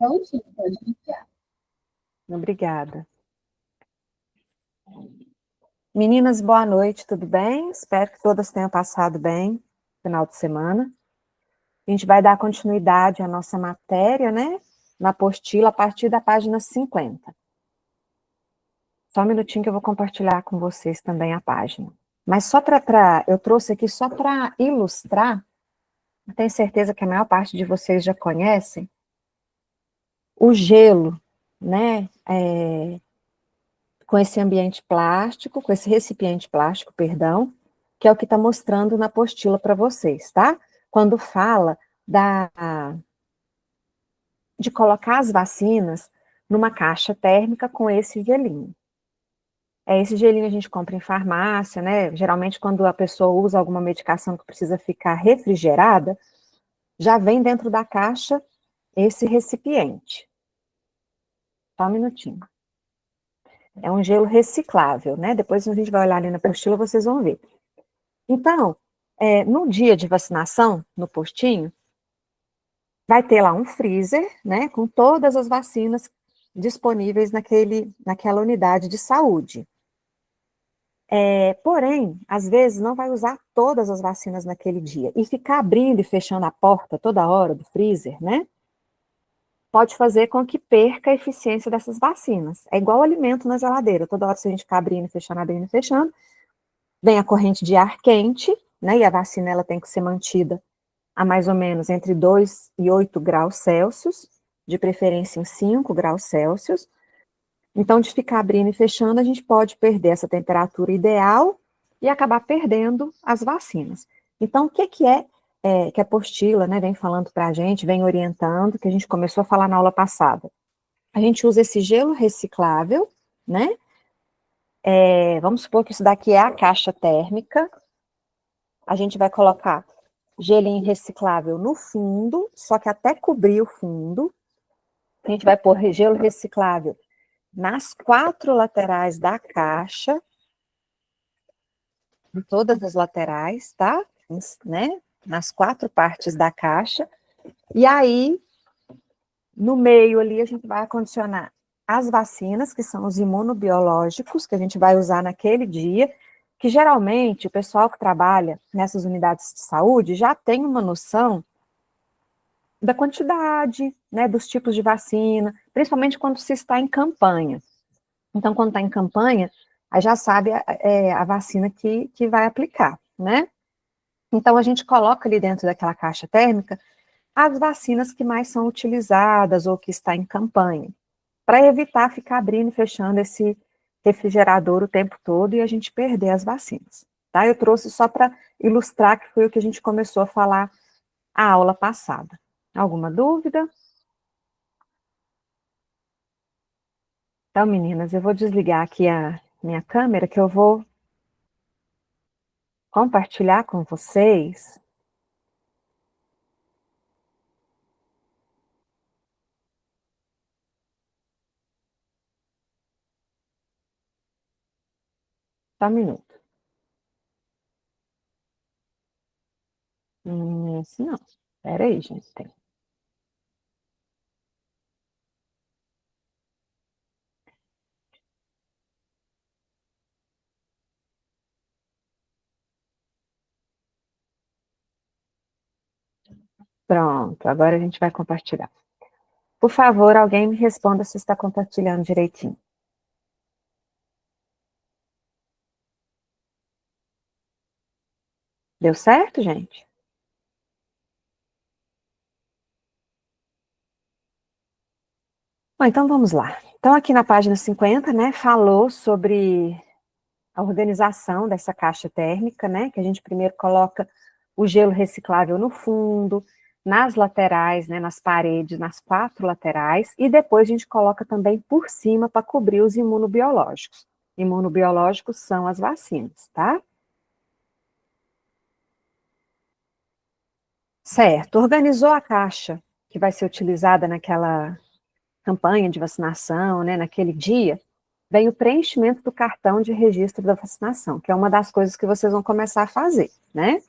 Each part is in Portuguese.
Prontinho, pode iniciar. Obrigada. Meninas, boa noite, tudo bem? Espero que todas tenham passado bem no final de semana. A gente vai dar continuidade à nossa matéria, né? Na apostila, a partir da página 50. Só um minutinho que eu vou compartilhar com vocês também a página. Mas eu trouxe aqui só para ilustrar, eu tenho certeza que a maior parte de vocês já conhecem, o gelo, né? Com esse ambiente plástico, com esse recipiente plástico, perdão, que é o que está mostrando na apostila para vocês, tá? Quando fala de colocar as vacinas numa caixa térmica com esse gelinho. Esse gelinho a gente compra em farmácia, né? Geralmente quando a pessoa usa alguma medicação que precisa ficar refrigerada, já vem dentro da caixa esse recipiente. Só um minutinho. É um gelo reciclável, né? Depois a gente vai olhar ali na apostila, vocês vão ver. Então, no dia de vacinação, no postinho, vai ter lá um freezer, né, com todas as vacinas disponíveis naquela unidade de saúde. Porém, às vezes não vai usar todas as vacinas naquele dia, e ficar abrindo e fechando a porta toda hora do freezer, né, pode fazer com que perca a eficiência dessas vacinas. É igual alimento na geladeira, toda hora se a gente ficar abrindo e fechando, vem a corrente de ar quente, né, e a vacina ela tem que ser mantida a mais ou menos entre 2 e 8 graus Celsius, de preferência em 5 graus Celsius. Então, de ficar abrindo e fechando, a gente pode perder essa temperatura ideal e acabar perdendo as vacinas. Então, o que é que a apostila, né, vem falando para a gente, vem orientando, que a gente começou a falar na aula passada? A gente usa esse gelo reciclável, né? Vamos supor que isso daqui é a caixa térmica. A gente vai colocar gelinho reciclável no fundo, só que até cobrir o fundo. A gente vai pôr gelo reciclável nas 4 laterais da caixa, em todas as laterais, tá? Né? Nas 4 partes da caixa. E aí, no meio ali, a gente vai acondicionar as vacinas, que são os imunobiológicos, que a gente vai usar naquele dia, que geralmente o pessoal que trabalha nessas unidades de saúde já tem uma noção da quantidade, né, dos tipos de vacina, principalmente quando se está em campanha. Então, quando está em campanha, aí já sabe a vacina que vai aplicar, né? Então, a gente coloca ali dentro daquela caixa térmica as vacinas que mais são utilizadas ou que está em campanha, para evitar ficar abrindo e fechando esse refrigerador o tempo todo e a gente perder as vacinas, tá? Eu trouxe só para ilustrar que foi o que a gente começou a falar a aula passada. Alguma dúvida? Então, meninas, eu vou desligar aqui a minha câmera, que eu vou compartilhar com vocês. Só um minuto. Esse não. Espera aí, gente. Pronto, agora a gente vai compartilhar. Por favor, alguém me responda se está compartilhando direitinho. Deu certo, gente? Bom, então vamos lá. Então, aqui na página 50, né, falou sobre a organização dessa caixa térmica, né, que a gente primeiro coloca o gelo reciclável no fundo, nas laterais, né, nas paredes, nas 4 laterais, e depois a gente coloca também por cima para cobrir os imunobiológicos. Imunobiológicos são as vacinas, tá? Certo. Organizou a caixa que vai ser utilizada naquela campanha de vacinação, né, naquele dia, vem o preenchimento do cartão de registro da vacinação, que é uma das coisas que vocês vão começar a fazer, né?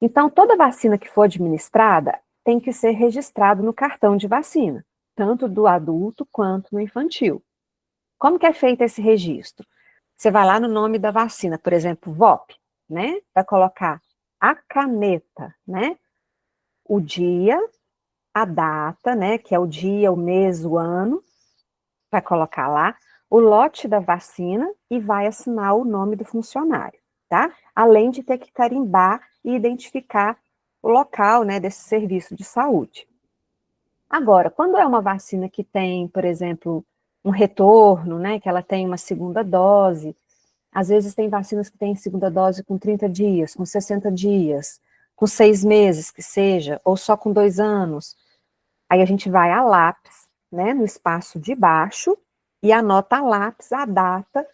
Então, toda vacina que for administrada tem que ser registrado no cartão de vacina. tanto do adulto quanto no infantil. Como que é feito esse registro? Você vai lá no nome da vacina, por exemplo, VOP, né? Vai colocar a caneta, né? O dia, a data, né? Que é o dia, o mês, o ano. Vai colocar lá o lote da vacina e vai assinar o nome do funcionário, tá? Além de ter que carimbar e identificar o local, né, desse serviço de saúde. Agora, quando é uma vacina que tem, por exemplo, um retorno, né, que ela tem uma segunda dose, às vezes tem vacinas que têm segunda dose com 30 dias, com 60 dias, com 6 meses que seja, ou só com 2 anos. Aí a gente vai a lápis, né, no espaço de baixo, e anota a lápis a data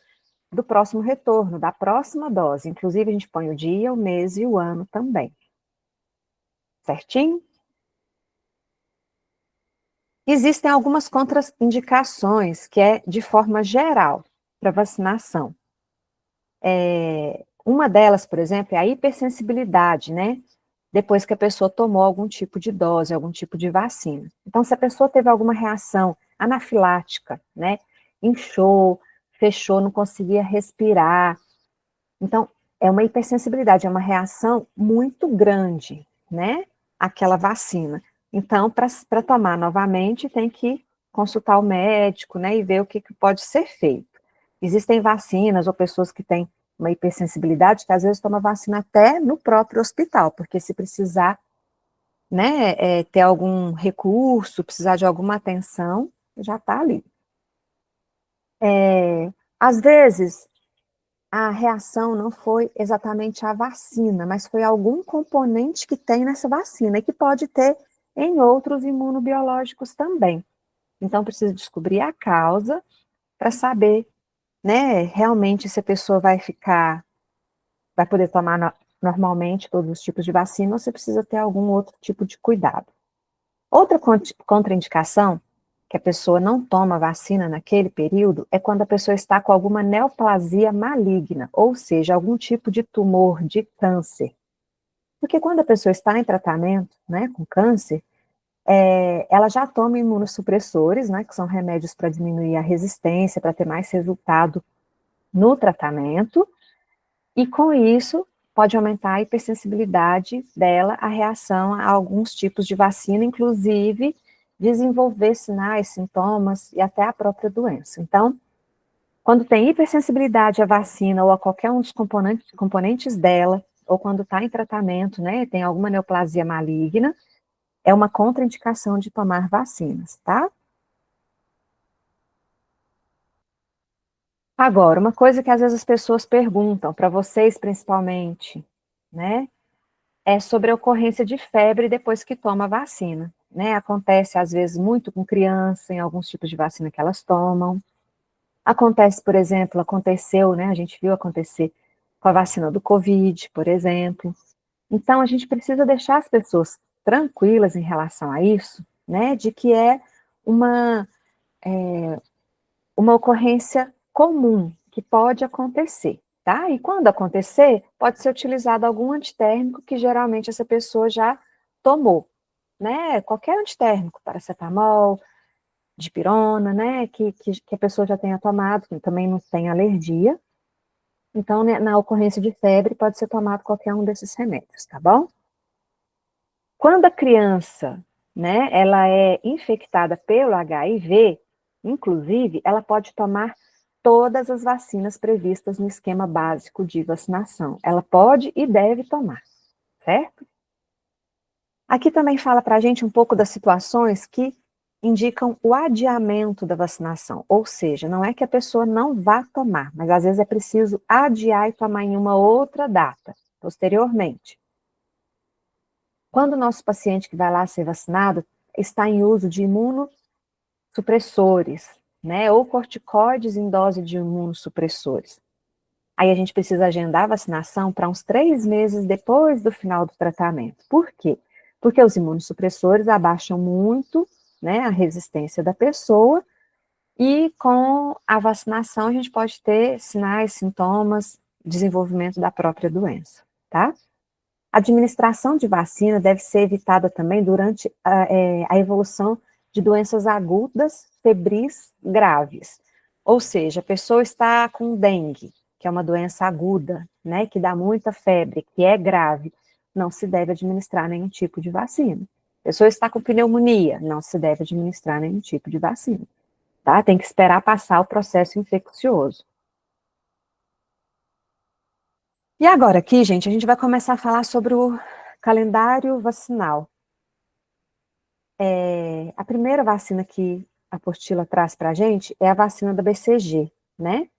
do próximo retorno, da próxima dose. Inclusive, a gente põe o dia, o mês e o ano também. Certinho? Existem algumas contraindicações que é de forma geral para vacinação. Uma delas, por exemplo, é a hipersensibilidade, né? Depois que a pessoa tomou algum tipo de dose, algum tipo de vacina. Então, se a pessoa teve alguma reação anafilática, né? Inchou, fechou, não conseguia respirar. Então, é uma hipersensibilidade, é uma reação muito grande, né? Aquela vacina. Então, para tomar novamente, tem que consultar o médico, né? E ver o que pode ser feito. Existem vacinas ou pessoas que têm uma hipersensibilidade que às vezes toma vacina até no próprio hospital, porque se precisar, né, ter algum recurso, precisar de alguma atenção, já está ali. Às vezes, a reação não foi exatamente a vacina, mas foi algum componente que tem nessa vacina e que pode ter em outros imunobiológicos também. Então, precisa descobrir a causa para saber, né, realmente se a pessoa vai poder tomar normalmente todos os tipos de vacina ou se precisa ter algum outro tipo de cuidado. Outra contraindicação que a pessoa não toma vacina naquele período é quando a pessoa está com alguma neoplasia maligna, ou seja, algum tipo de tumor, de câncer. Porque quando a pessoa está em tratamento, né, com câncer, ela já toma imunossupressores, né, que são remédios para diminuir a resistência, para ter mais resultado no tratamento, e com isso pode aumentar a hipersensibilidade dela, a reação a alguns tipos de vacina, inclusive desenvolver sinais, sintomas e até a própria doença. Então, quando tem hipersensibilidade à vacina ou a qualquer um dos componentes dela, ou quando está em tratamento, né, tem alguma neoplasia maligna, é uma contraindicação de tomar vacinas, tá? Agora, uma coisa que às vezes as pessoas perguntam, para vocês principalmente, né, é sobre a ocorrência de febre depois que toma a vacina, né? Acontece às vezes muito com criança, em alguns tipos de vacina que elas tomam. Acontece, por exemplo, aconteceu, né? A gente viu acontecer com a vacina do Covid, por exemplo. Então, a gente precisa deixar as pessoas tranquilas em relação a isso, né? De que é uma, uma ocorrência comum que pode acontecer, tá? E quando acontecer, pode ser utilizado algum antitérmico que geralmente essa pessoa já tomou, né? Qualquer antitérmico, paracetamol, dipirona, né? Que a pessoa já tenha tomado, que também não tem alergia. Então, né, na ocorrência de febre, pode ser tomado qualquer um desses remédios, tá bom? Quando a criança, né, ela é infectada pelo HIV, inclusive, ela pode tomar todas as vacinas previstas no esquema básico de vacinação. Ela pode e deve tomar, certo? Aqui também fala para a gente um pouco das situações que indicam o adiamento da vacinação, ou seja, não é que a pessoa não vá tomar, mas às vezes é preciso adiar e tomar em uma outra data, posteriormente. Quando o nosso paciente que vai lá ser vacinado está em uso de imunossupressores, né, ou corticoides em dose de imunossupressores. Aí a gente precisa agendar a vacinação para uns 3 meses depois do final do tratamento. Por quê? Porque os imunossupressores abaixam muito, né, a resistência da pessoa e com a vacinação a gente pode ter sinais, sintomas, desenvolvimento da própria doença, tá? A administração de vacina deve ser evitada também durante a evolução de doenças agudas, febris graves. Ou seja, a pessoa está com dengue, que é uma doença aguda, né, que dá muita febre, que é grave, não se deve administrar nenhum tipo de vacina. A pessoa está com pneumonia, não se deve administrar nenhum tipo de vacina, tá? Tem que esperar passar o processo infeccioso. E agora aqui, gente, a gente vai começar a falar sobre o calendário vacinal. A primeira vacina que a apostila traz para a gente é a vacina da BCG, né?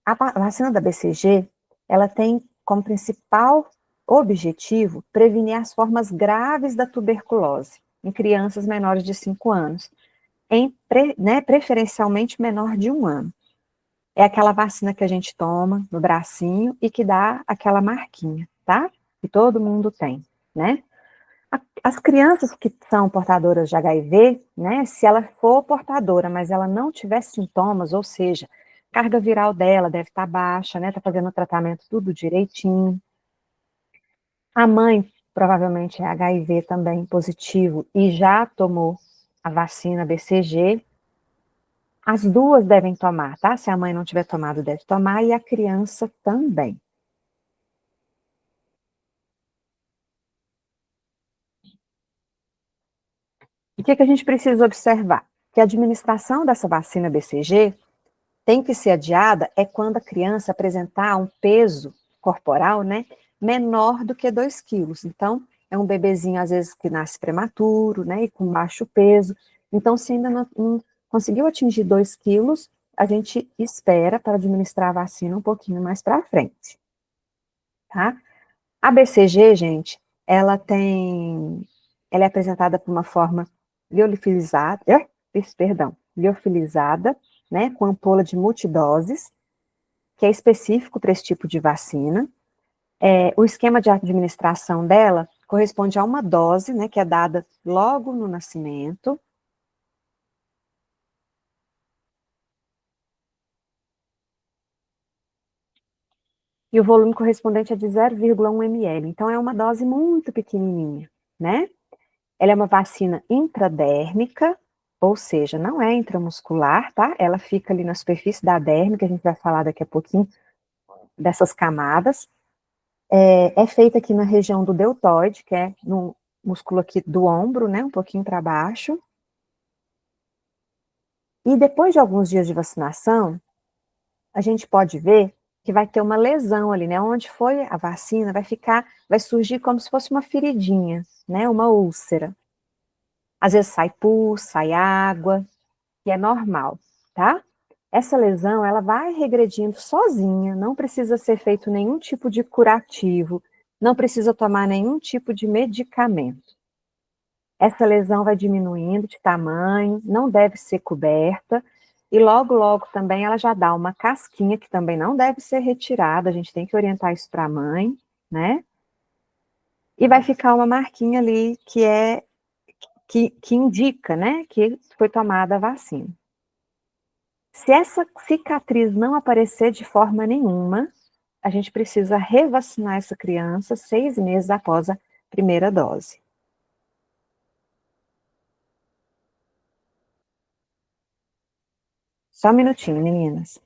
A vacina da BCG, ela tem como principal objetivo prevenir as formas graves da tuberculose em crianças menores de 5 anos, né, preferencialmente menor de 1 ano. É aquela vacina que a gente toma no bracinho e que dá aquela marquinha, tá? Que todo mundo tem, né? As crianças que são portadoras de HIV, né, se ela for portadora, mas ela não tiver sintomas, ou seja, carga viral dela deve estar baixa, né, tá fazendo o tratamento tudo direitinho. A mãe provavelmente é HIV também positivo e já tomou a vacina BCG. As duas devem tomar, tá? Se a mãe não tiver tomado, deve tomar, e a criança também. O que a gente precisa observar? Que a administração dessa vacina BCG tem que ser adiada é quando a criança apresentar um peso corporal, né, menor do que 2 quilos. Então, é um bebezinho, às vezes, que nasce prematuro, né, e com baixo peso. Então, se ainda não conseguiu atingir 2 quilos, a gente espera para administrar a vacina um pouquinho mais para frente, tá? A BCG, gente, ela é apresentada por uma forma liofilizada, liofilizada, né, com ampola de multidoses, que é específico para esse tipo de vacina. O esquema de administração dela corresponde a uma dose, né, que é dada logo no nascimento. E o volume correspondente é de 0,1 ml. Então, é uma dose muito pequenininha, né? Ela é uma vacina intradérmica, ou seja, não é intramuscular, tá? Ela fica ali na superfície da derme, que a gente vai falar daqui a pouquinho dessas camadas. É feita aqui na região do deltoide, que é no músculo aqui do ombro, né? Um pouquinho para baixo. E depois de alguns dias de vacinação, a gente pode ver que vai ter uma lesão ali, né? Onde foi a vacina, vai surgir como se fosse uma feridinha, né? Uma úlcera. Às vezes sai pus, sai água, que é normal, tá? Essa lesão, ela vai regredindo sozinha, não precisa ser feito nenhum tipo de curativo, não precisa tomar nenhum tipo de medicamento. Essa lesão vai diminuindo de tamanho, não deve ser coberta, e logo, logo também ela já dá uma casquinha que também não deve ser retirada, a gente tem que orientar isso para a mãe, né? E vai ficar uma marquinha ali que indica, né, que foi tomada a vacina. Se essa cicatriz não aparecer de forma nenhuma, a gente precisa revacinar essa criança 6 meses após a primeira dose. Só um minutinho, meninas.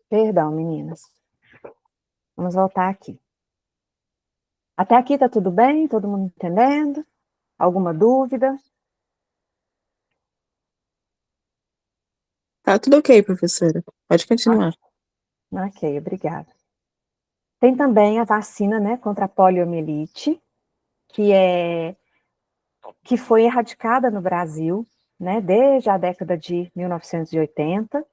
Perdão, meninas. Vamos voltar aqui. Até aqui tá tudo bem? Todo mundo entendendo? Alguma dúvida? Tá tudo ok, professora. Pode continuar. Ok, obrigada. Tem também a vacina, né, contra a poliomielite, que foi erradicada no Brasil, né, desde a década de 1980,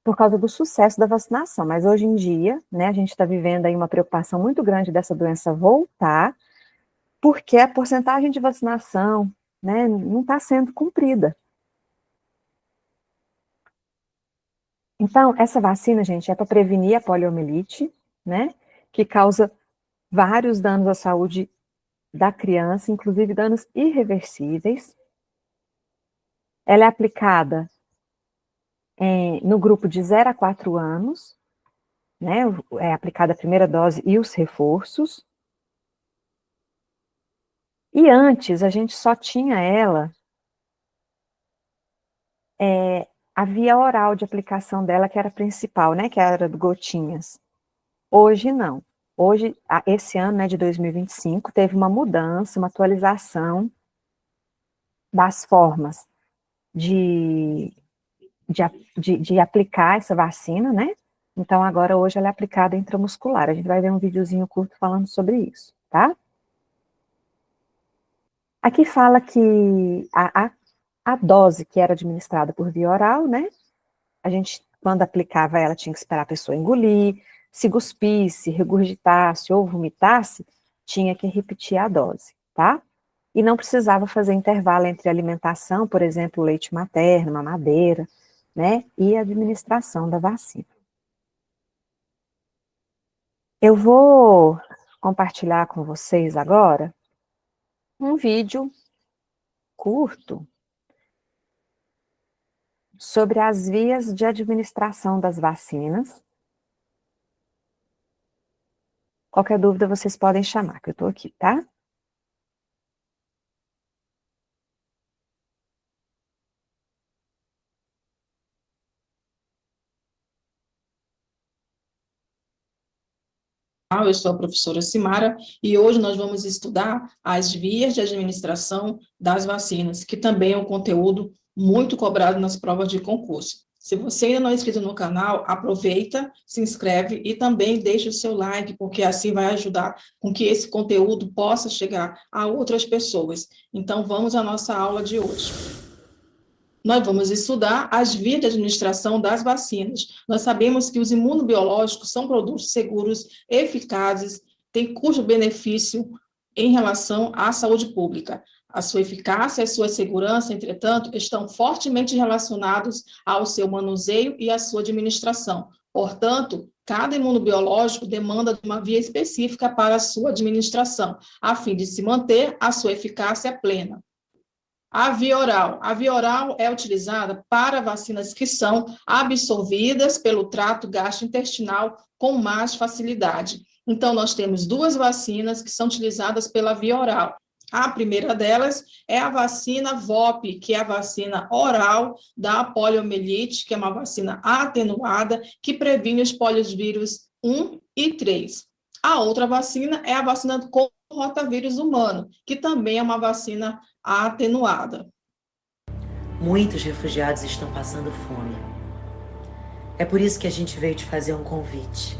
por causa do sucesso da vacinação. Mas hoje em dia, né, a gente está vivendo aí uma preocupação muito grande dessa doença voltar, porque a porcentagem de vacinação, né, não está sendo cumprida. Então, essa vacina, gente, é para prevenir a poliomielite, né? Que causa vários danos à saúde da criança, inclusive danos irreversíveis. Ela é aplicada no grupo de 0 a 4 anos, né? É aplicada a primeira dose e os reforços. E antes, a gente só tinha ela, a via oral de aplicação dela, que era a principal, né? Que era do gotinhas. Hoje, não. Hoje, esse ano, né, de 2025, teve uma mudança, uma atualização das formas de, de aplicar essa vacina, né? Então, agora, hoje, ela é aplicada intramuscular. A gente vai ver um videozinho curto falando sobre isso, tá? Aqui fala que a dose que era administrada por via oral, né? A gente, quando aplicava ela, tinha que esperar a pessoa engolir. Se cuspisse, regurgitasse ou vomitasse, tinha que repetir a dose, tá? E não precisava fazer intervalo entre alimentação, por exemplo, leite materno, mamadeira, né? E a administração da vacina. Eu vou compartilhar com vocês agora um vídeo curto sobre as vias de administração das vacinas. Qualquer dúvida, vocês podem chamar, que eu estou aqui, tá? Eu sou a professora Simara e hoje nós vamos estudar as vias de administração das vacinas, que também é um conteúdo muito cobrado nas provas de concurso. Se você ainda não é inscrito no canal, aproveita, se inscreve e também deixa o seu like, porque assim vai ajudar com que esse conteúdo possa chegar a outras pessoas. Então, vamos à nossa aula de hoje. Nós vamos estudar as vias de administração das vacinas. Nós sabemos que os imunobiológicos são produtos seguros, eficazes, têm custo-benefício em relação à saúde pública. A sua eficácia e a sua segurança, entretanto, estão fortemente relacionados ao seu manuseio e à sua administração. Portanto, cada imunobiológico demanda de uma via específica para a sua administração, a fim de se manter a sua eficácia plena. A via oral. A via oral é utilizada para vacinas que são absorvidas pelo trato gastrointestinal com mais facilidade. Então, nós temos duas vacinas que são utilizadas pela via oral. A primeira delas é a vacina VOP, que é a vacina oral da poliomielite, que é uma vacina atenuada que previne os poliovírus 1 e 3. A outra vacina é a vacina com rotavírus humano, que também é uma vacina atenuada. Muitos refugiados estão passando fome. É por isso que a gente veio te fazer um convite.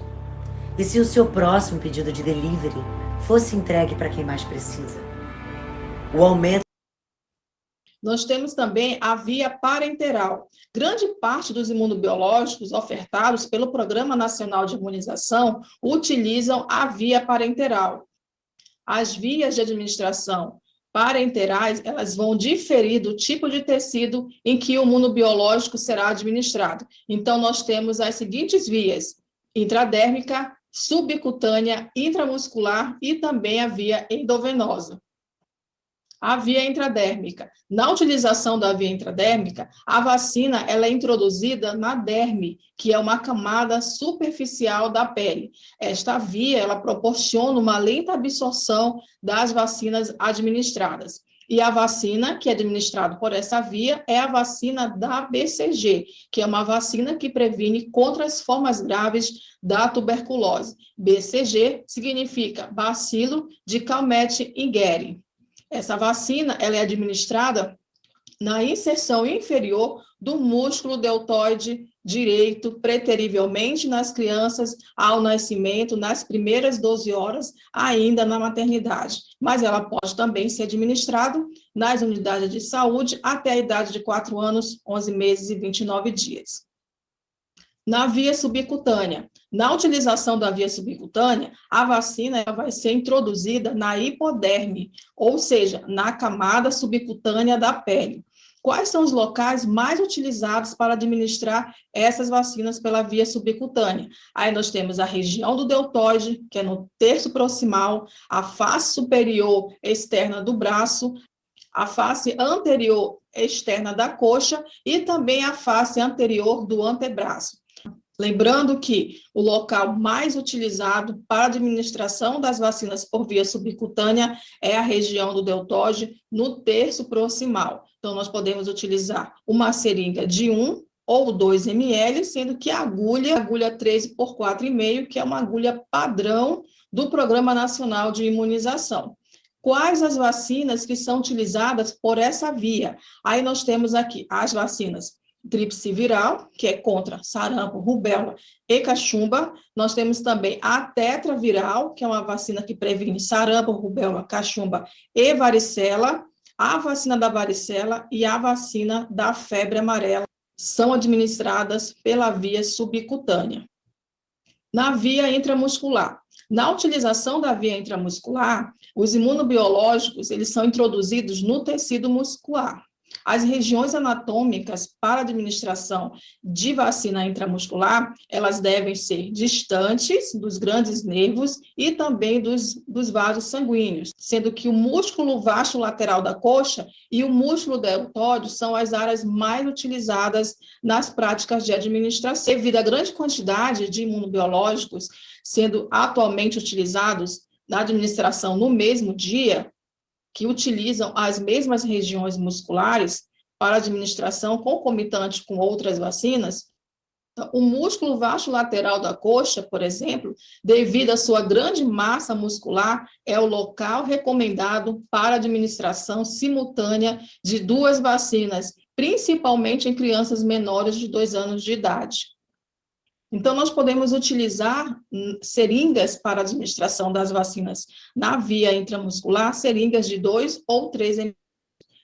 E se o seu próximo pedido de delivery fosse entregue para quem mais precisa? O aumento... Nós temos também a via parenteral. Grande parte dos imunobiológicos ofertados pelo Programa Nacional de Imunização utilizam a via parenteral. As vias de administração parenterais, elas vão diferir do tipo de tecido em que o imunobiológico será administrado. Então, nós temos as seguintes vias: intradérmica, subcutânea, intramuscular e também a via endovenosa. A via intradérmica. Na utilização da via intradérmica, a vacina ela é introduzida na derme, que é uma camada superficial da pele. Esta via ela proporciona uma lenta absorção das vacinas administradas. E a vacina que é administrada por essa via é a vacina da BCG, que é uma vacina que previne contra as formas graves da tuberculose. BCG significa Bacilo de Calmette-Guerin. Essa vacina ela é administrada na inserção inferior do músculo deltoide direito, preterivelmente nas crianças ao nascimento, nas primeiras 12 horas, ainda na maternidade. Mas ela pode também ser administrada nas unidades de saúde até a idade de 4 anos, 11 meses e 29 dias. Na via subcutânea. Na utilização da via subcutânea, a vacina vai ser introduzida na hipoderme, ou seja, na camada subcutânea da pele. Quais são os locais mais utilizados para administrar essas vacinas pela via subcutânea? Aí nós temos a região do deltoide, que é no terço proximal, a face superior externa do braço, a face anterior externa da coxa e também a face anterior do antebraço. Lembrando que o local mais utilizado para a administração das vacinas por via subcutânea é a região do deltoide, no terço proximal. Então, nós podemos utilizar uma seringa de 1 ou 2 ml, sendo que a agulha 13 por 4,5, que é uma agulha padrão do Programa Nacional de Imunização. Quais as vacinas que são utilizadas por essa via? Aí nós temos aqui as vacinas tríplice viral, que é contra sarampo, rubéola e cachumba. Nós temos também a tetraviral, que é uma vacina que previne sarampo, rubéola, cachumba e varicela. A vacina da varicela e a vacina da febre amarela são administradas pela via subcutânea. Na via intramuscular. Na utilização da via intramuscular, os imunobiológicos, eles são introduzidos no tecido muscular. As regiões anatômicas para administração de vacina intramuscular, elas devem ser distantes dos grandes nervos e também dos vasos sanguíneos, sendo que o músculo vasto lateral da coxa e o músculo deltóide são as áreas mais utilizadas nas práticas de administração. Devido à grande quantidade de imunobiológicos sendo atualmente utilizados na administração no mesmo dia, que utilizam as mesmas regiões musculares para administração concomitante com outras vacinas, o músculo vasto lateral da coxa, por exemplo, devido à sua grande massa muscular, é o local recomendado para administração simultânea de 2 vacinas, principalmente em crianças menores de 2 anos de idade. Então, nós podemos utilizar seringas para administração das vacinas na via intramuscular, seringas de 2 ou 3 ml,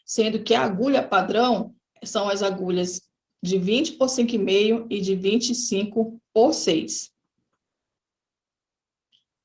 sendo que a agulha padrão são as agulhas de 20 por 5,5 e de 25 por 6.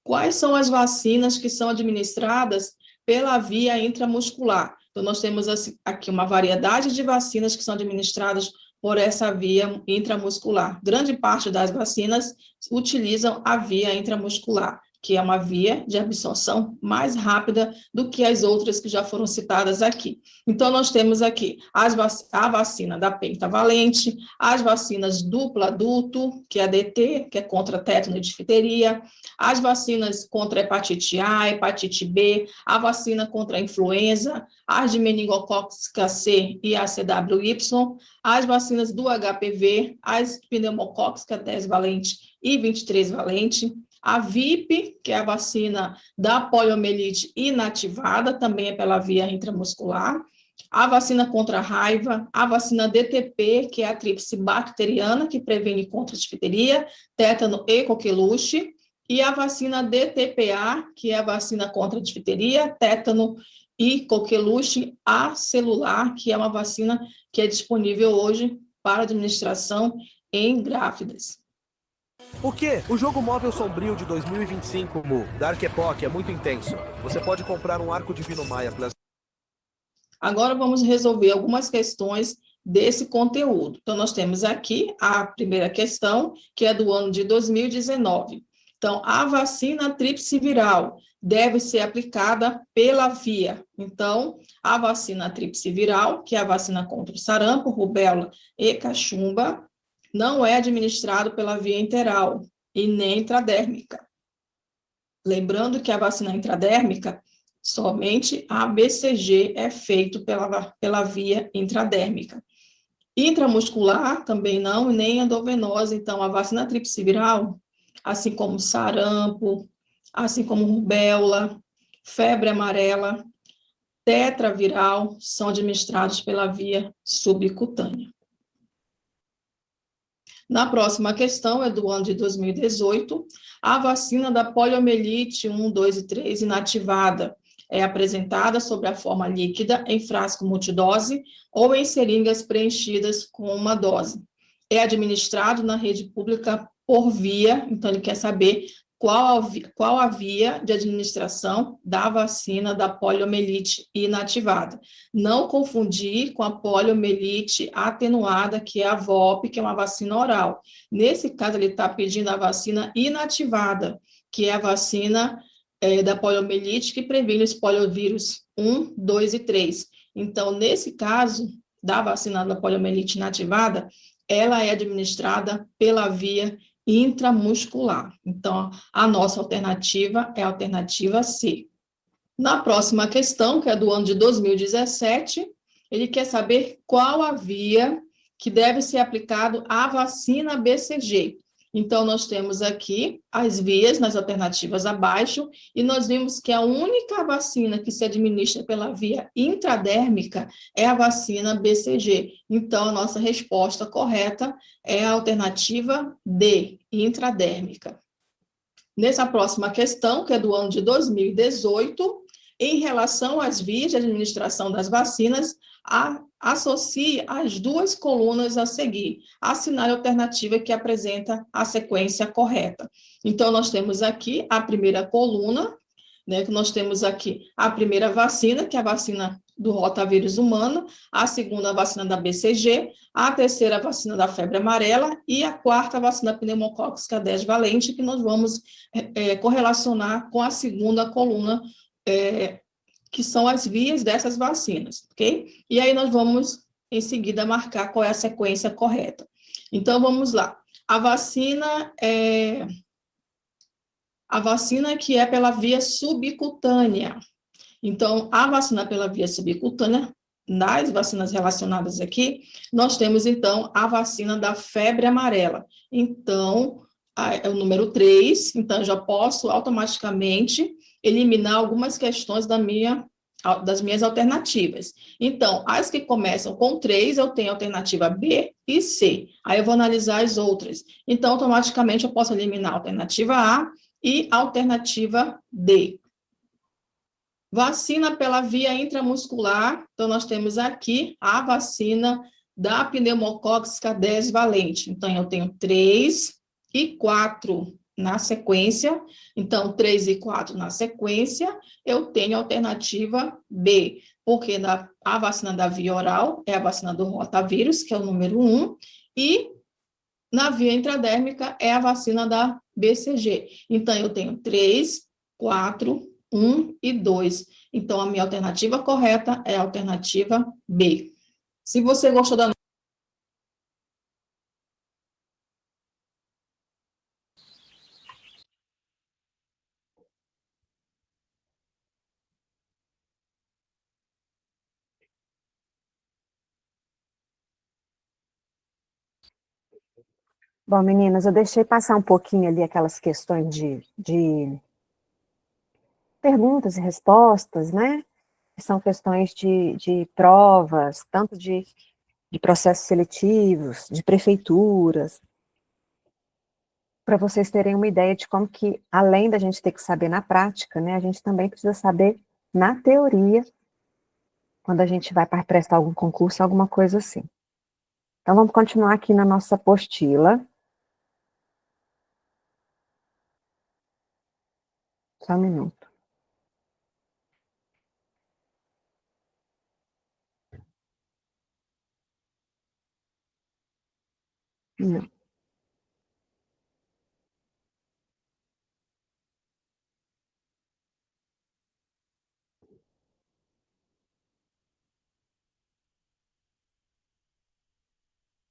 Quais são as vacinas que são administradas pela via intramuscular? Então, nós temos aqui uma variedade de vacinas que são administradas por essa via intramuscular. Grande parte das vacinas utilizam a via intramuscular, que é uma via de absorção mais rápida do que as outras que já foram citadas aqui. Então, nós temos aqui a vacina da pentavalente, as vacinas dupla adulto, que é a DT, que é contra tétano e difteria, as vacinas contra hepatite A, hepatite B, a vacina contra a influenza, as de meningocócica C e a CWY, as vacinas do HPV, as pneumocócica 10-valente e 23-valente, a VIP, que é a vacina da poliomielite inativada, também é pela via intramuscular, a vacina contra a raiva, a vacina DTP, que é a tríplice bacteriana, que previne contra a difteria, tétano e coqueluche, e a vacina DTPA, que é a vacina contra a difteria, tétano e coqueluche acelular, que é uma vacina que é disponível hoje para administração em grávidas. O quê? O jogo móvel sombrio de 2025, Mu, Dark Epoch, é muito intenso. Você pode comprar um arco divino maia. Agora vamos resolver algumas questões desse conteúdo. Então, nós temos aqui a primeira questão, que é do ano de 2019. Então, a vacina tríplice viral deve ser aplicada pela via. Então, a vacina tríplice viral, que é a vacina contra o sarampo, rubéola e cachumba, não é administrado pela via interal e nem intradérmica. Lembrando que a vacina intradérmica, somente a BCG é feito pela via intradérmica. Intramuscular também não, nem endovenosa. Então, a vacina tríplice viral, assim como sarampo, assim como rubéola, febre amarela, tetraviral, são administrados pela via subcutânea. Na próxima questão, é do ano de 2018, a vacina da poliomielite 1, 2 e 3 inativada é apresentada sob a forma líquida em frasco multidose ou em seringas preenchidas com uma dose. É administrado na rede pública por via, então ele quer saber qual a via de administração da vacina da poliomielite inativada. Não confundir com a poliomielite atenuada, que é a VOP, que é uma vacina oral. Nesse caso, ele está pedindo a vacina inativada, que é a vacina da poliomielite, que previne os poliovírus 1, 2 e 3. Então, nesse caso, da vacina da poliomielite inativada, ela é administrada pela via intramuscular. Então, a nossa alternativa é a alternativa C. Na próxima questão, que é do ano de 2017, ele quer saber qual a via que deve ser aplicado à vacina BCG. Então, nós temos aqui as vias nas alternativas abaixo, e nós vimos que a única vacina que se administra pela via intradérmica é a vacina BCG. Então, a nossa resposta correta é a alternativa D, intradérmica. Nessa próxima questão, que é do ano de 2018, em relação às vias de administração das vacinas, associe as duas colunas a seguir, assinale a alternativa que apresenta a sequência correta. Então, nós temos aqui a primeira coluna, né, que nós temos aqui a primeira vacina, que é a vacina do rotavírus humano, a segunda vacina da BCG, a terceira vacina da febre amarela e a quarta vacina pneumocócica 10 valente, que nós vamos correlacionar com a segunda coluna, que são as vias dessas vacinas, ok? E aí nós vamos, em seguida, marcar qual é a sequência correta. Então, vamos lá. A vacina que é pela via subcutânea. Então, a vacina pela via subcutânea, nas vacinas relacionadas aqui, nós temos, então, a vacina da febre amarela. Então, é o número 3, então, eu já posso automaticamente eliminar algumas questões das minhas alternativas. Então, as que começam com 3, eu tenho a alternativa B e C. Aí eu vou analisar as outras. Então, automaticamente, eu posso eliminar a alternativa A e a alternativa D. Vacina pela via intramuscular, então nós temos aqui a vacina da pneumocócica 10 valente. Então, eu tenho 3 e 4 na sequência. Então, 3 e 4 na sequência, eu tenho a alternativa B, porque a vacina da via oral é a vacina do rotavírus, que é o número 1, e na via intradérmica é a vacina da BCG. Então, eu tenho 3, 4, 1 e 2. Então, a minha alternativa correta é a alternativa B. Se você gostou da... Bom, meninas, eu deixei passar um pouquinho ali aquelas questões de perguntas e respostas, né? São questões de provas, tanto de processos seletivos, de prefeituras, para vocês terem uma ideia de como que, além da gente ter que saber na prática, né, a gente também precisa saber na teoria, quando a gente vai para prestar algum concurso, alguma coisa assim. Então, vamos continuar aqui na nossa apostila. Só um minuto. Não.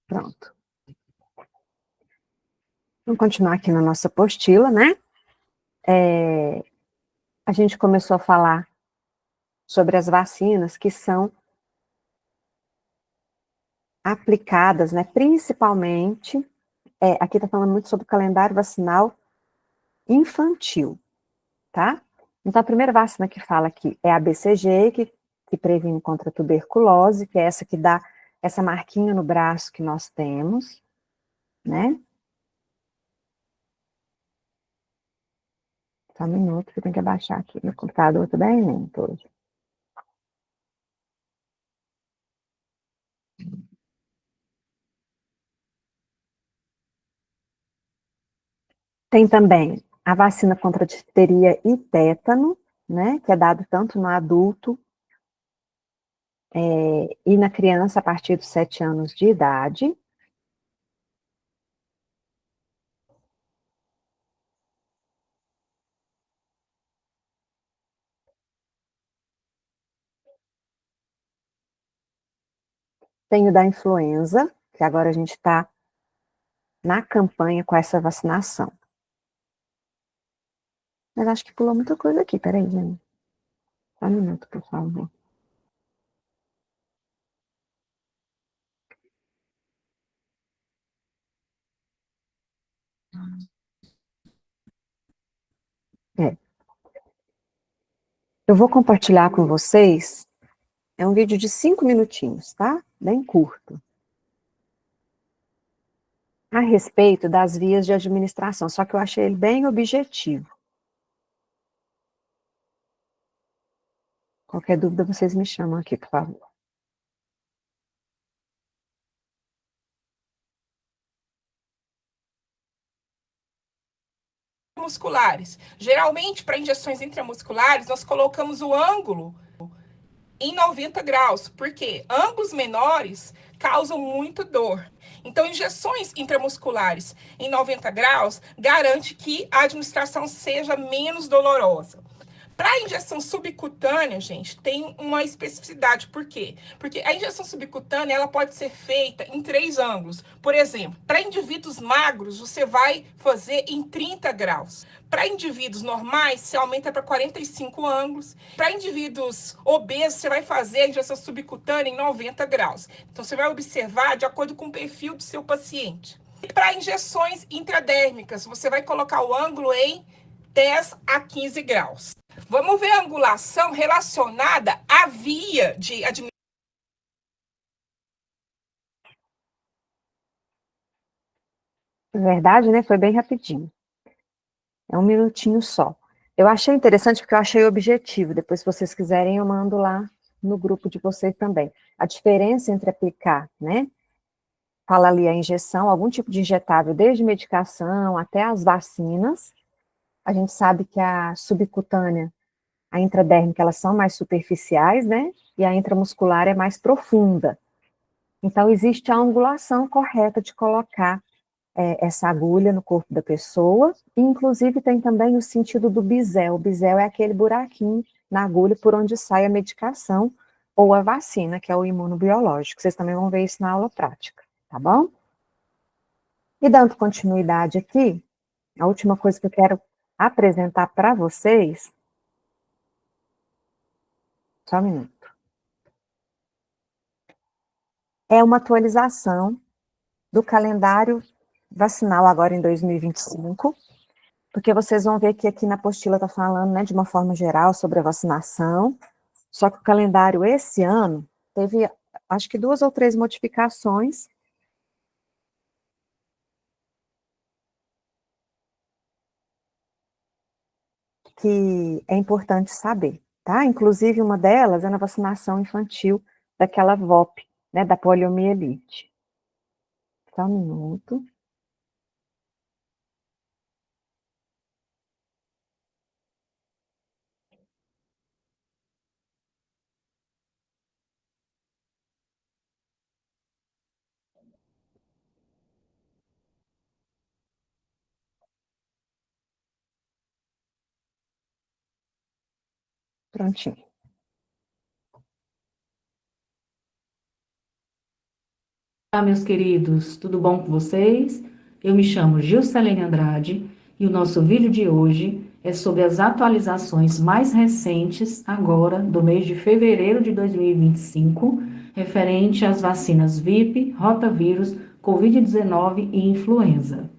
Pronto. Vamos continuar aqui na nossa apostila, né? A gente começou a falar sobre as vacinas que são aplicadas, né, principalmente, aqui está falando muito sobre o calendário vacinal infantil, tá? Então, a primeira vacina que fala aqui é a BCG, que previne contra a tuberculose, que é essa que dá essa marquinha no braço que nós temos, né? Só um minuto, que eu tenho que abaixar aqui. Meu computador tá bem lento hoje. Tem também A vacina contra difteria e tétano, né, que é dado tanto no adulto e na criança a partir dos 7 anos de idade. Tem o da influenza, que agora a gente está na campanha com essa vacinação. Mas acho que pulou muita coisa aqui, peraí, gente. Só um minuto, por favor. Eu vou compartilhar com vocês, é um vídeo de 5 minutinhos, tá? Bem curto. A respeito das vias de administração, só que eu achei ele bem objetivo. Qualquer dúvida, vocês me chamam aqui, por favor. Musculares. Geralmente, para injeções intramusculares, nós colocamos o ângulo em 90 graus, porque ângulos menores causam muita dor. Então, injeções intramusculares em 90 graus garante que a administração seja menos dolorosa. Para a injeção subcutânea, gente, tem uma especificidade. Por quê? Porque a injeção subcutânea ela pode ser feita em 3 ângulos. Por exemplo, para indivíduos magros, você vai fazer em 30 graus. Para indivíduos normais, você aumenta para 45 ângulos. Para indivíduos obesos, você vai fazer a injeção subcutânea em 90 graus. Então, você vai observar de acordo com o perfil do seu paciente. Para injeções intradérmicas, você vai colocar o ângulo em 10 a 15 graus. Vamos ver a angulação relacionada à via de administração. Verdade, né? Foi bem rapidinho. É 1 minutinho só. Eu achei interessante porque eu achei objetivo. Depois, se vocês quiserem, eu mando lá no grupo de vocês também. A diferença entre aplicar, né? Fala ali a injeção, algum tipo de injetável, desde medicação até as vacinas. A gente sabe que a subcutânea, a intradérmica, elas são mais superficiais, né? E a intramuscular é mais profunda. Então, existe a angulação correta de colocar essa agulha no corpo da pessoa, e inclusive tem também o sentido do bisel. O bisel é aquele buraquinho na agulha por onde sai a medicação ou a vacina, que é o imunobiológico. Vocês também vão ver isso na aula prática, tá bom? E dando continuidade aqui, a última coisa que eu quero apresentar para vocês, só um minuto, é uma atualização do calendário vacinal agora em 2025, porque vocês vão ver que aqui na apostila está falando, né, de uma forma geral sobre a vacinação, só que o calendário esse ano teve, acho que 2 ou 3 modificações, que é importante saber, tá? Inclusive uma delas é na vacinação infantil daquela VOP, né, da poliomielite. Só um minuto. Prontinho. Olá, meus queridos, tudo bom com vocês? Eu me chamo Gilcelene Andrade e o nosso vídeo de hoje é sobre as atualizações mais recentes, agora, do mês de fevereiro de 2025, referente às vacinas VIP, rotavírus, Covid-19 e influenza.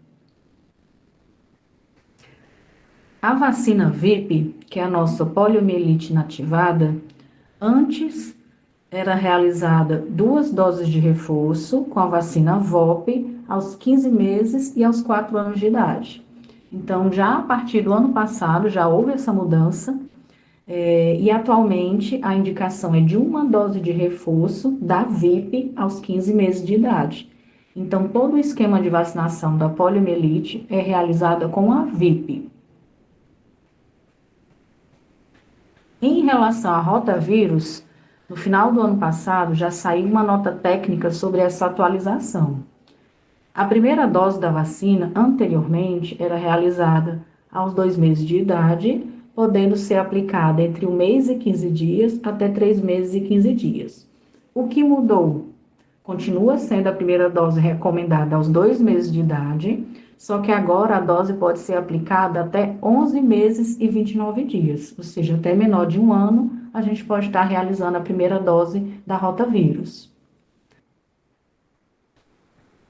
A vacina VIP, que é a nossa poliomielite inativada, antes era realizada 2 doses de reforço com a vacina VOP aos 15 meses e aos 4 anos de idade. Então, já a partir do ano passado, já houve essa mudança, e atualmente a indicação é de 1 dose de reforço da VIP aos 15 meses de idade. Então, todo o esquema de vacinação da poliomielite é realizado com a VIP. Em relação à rotavírus, no final do ano passado já saiu uma nota técnica sobre essa atualização. A primeira dose da vacina anteriormente era realizada aos 2 meses de idade, podendo ser aplicada entre 1 mês e 15 dias até 3 meses e 15 dias. O que mudou? Continua sendo a primeira dose recomendada aos 2 meses de idade, só que agora a dose pode ser aplicada até 11 meses e 29 dias, ou seja, até menor de 1 ano, a gente pode estar realizando a primeira dose da rotavírus.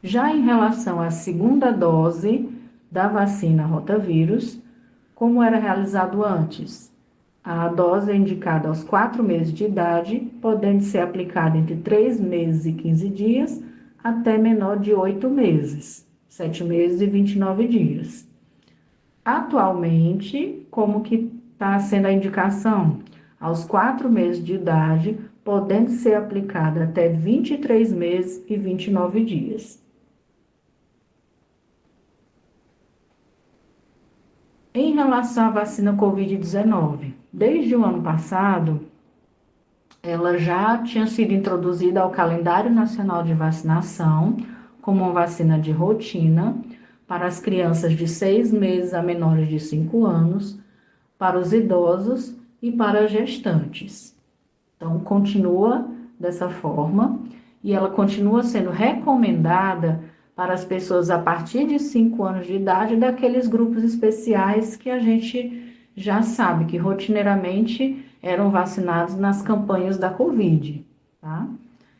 Já em relação à segunda dose da vacina rotavírus, como era realizado antes? A dose é indicada aos 4 meses de idade, podendo ser aplicada entre 3 meses e 15 dias, até menor de 8 meses, 7 meses e 29 dias. Atualmente, como que está sendo a indicação? Aos 4 meses de idade, podendo ser aplicada até 23 meses e 29 dias. Em relação à vacina Covid-19, desde o ano passado, ela já tinha sido introduzida ao calendário nacional de vacinação como uma vacina de rotina para as crianças de 6 meses a menores de 5 anos, para os idosos e para as gestantes. Então, continua dessa forma e ela continua sendo recomendada para as pessoas a partir de 5 anos de idade, daqueles grupos especiais que a gente já sabe que rotineiramente eram vacinados nas campanhas da Covid, tá?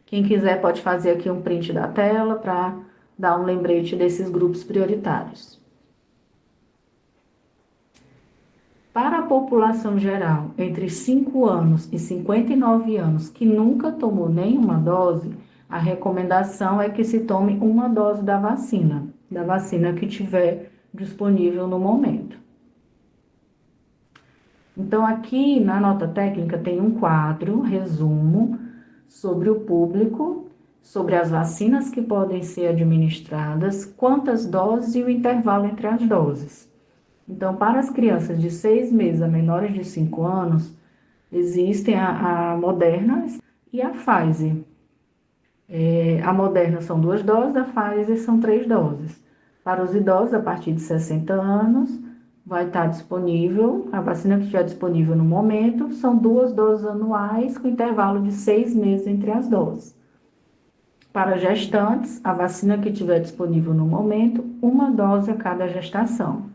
Quem quiser pode fazer aqui um print da tela para dar um lembrete desses grupos prioritários. Para a população geral, entre 5 anos e 59 anos, que nunca tomou nenhuma dose, a recomendação é que se tome uma dose da vacina que tiver disponível no momento. Então, aqui na nota técnica tem um quadro, resumo, sobre o público, sobre as vacinas que podem ser administradas, quantas doses e o intervalo entre as doses. Então, para as crianças de 6 meses a menores de 5 anos, existem a Moderna e a Pfizer. A Moderna são 2 doses, a Pfizer são 3 doses. Para os idosos, a partir de 60 anos, vai estar disponível, a vacina que estiver disponível no momento, são 2 doses anuais, com intervalo de 6 meses entre as doses. Para gestantes, a vacina que estiver disponível no momento, 1 dose a cada gestação.